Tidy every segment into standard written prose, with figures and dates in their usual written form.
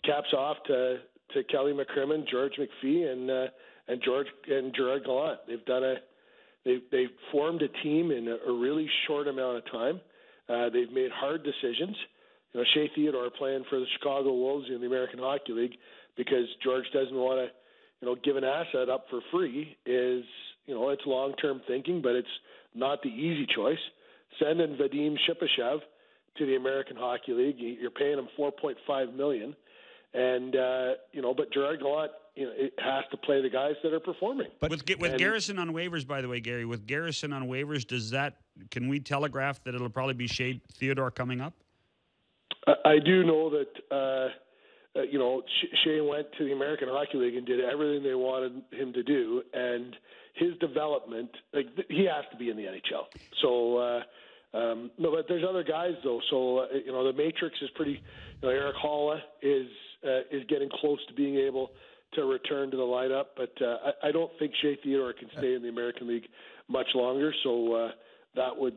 caps off to Kelly McCrimmon, George McPhee, and Gerard Gallant. They've formed a team in a really short amount of time. They've made hard decisions. Shea Theodore playing for the Chicago Wolves in the American Hockey League because George doesn't want to, give an asset up for free is, it's long-term thinking, but it's not the easy choice. Sending Vadim Shipachyov to the American Hockey League, you're paying him $4.5 million, and but Gerard Gallant, it has to play the guys that are performing. But with Garrison on waivers, by the way, Gary, with Garrison on waivers, can we telegraph that it'll probably be Shea Theodore coming up? I do know that Shea went to the American Hockey League and did everything they wanted him to do, and his development, he has to be in the NHL. So, no, but there's other guys though. So the matrix is pretty. Eric Halla is getting close to being able to return to the lineup, but I don't think Shea Theodore can stay in the American League much longer. So that would.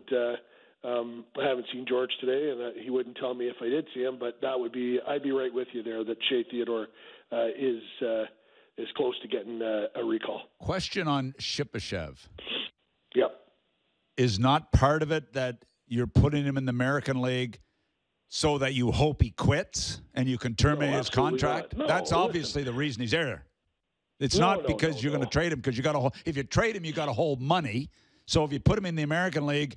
I haven't seen George today, and he wouldn't tell me if I did see him. But I'd be right with you there that Shea Theodore is close to getting a recall. Question on Shipachyov. Yep. Is not part of it that you're putting him in the American League so that you hope he quits and you can terminate his contract? No, that's obviously the reason he's there. It's not because you're going to trade him, because if you trade him, you got to hold money. So if you put him in the American League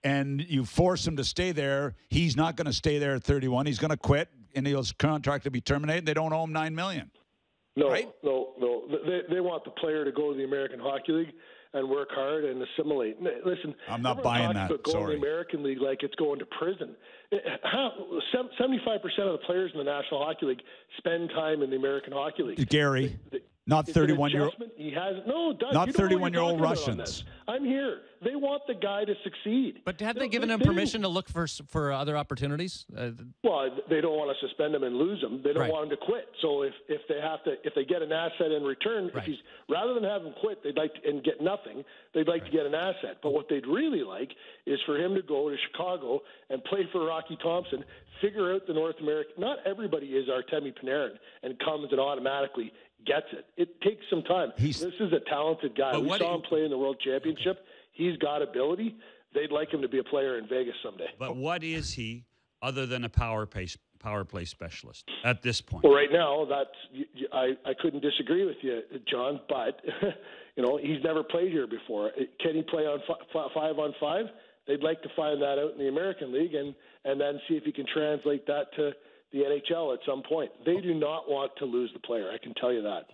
and you force him to stay there, he's not going to stay there at 31. He's going to quit, and his contract to be terminated. They don't owe him $9 million. No, right? no. They want the player to go to the American Hockey League and work hard and assimilate. Listen, I'm not buying that. About going to the American League like it's going to prison. 75% of the players in the National Hockey League spend time in the American Hockey League. Gary, not 31-year-old. He has no. Doug, not 31-year-old Russians. I'm here. They want the guy to succeed. But have they given him permission to look for other opportunities? Well, they don't want to suspend him and lose him. They don't want him to quit. So if they get an asset in return, if he's rather than have him quit, and get nothing, they'd like to get an asset. But what they'd really like is for him to go to Chicago and play for Rocky Thompson, figure out the North American. Not everybody is Artemi Panarin and comes and automatically gets it. It takes some time. This is a talented guy. We saw him play in the World Championship. He's got ability. They'd like him to be a player in Vegas someday. But what is he other than a power play specialist at this point? Well, right now, I couldn't disagree with you, John. But he's never played here before. Can he play on 5-on-5? They'd like to find that out in the American League and then see if he can translate that to the NHL at some point. They do not want to lose the player. I can tell you that.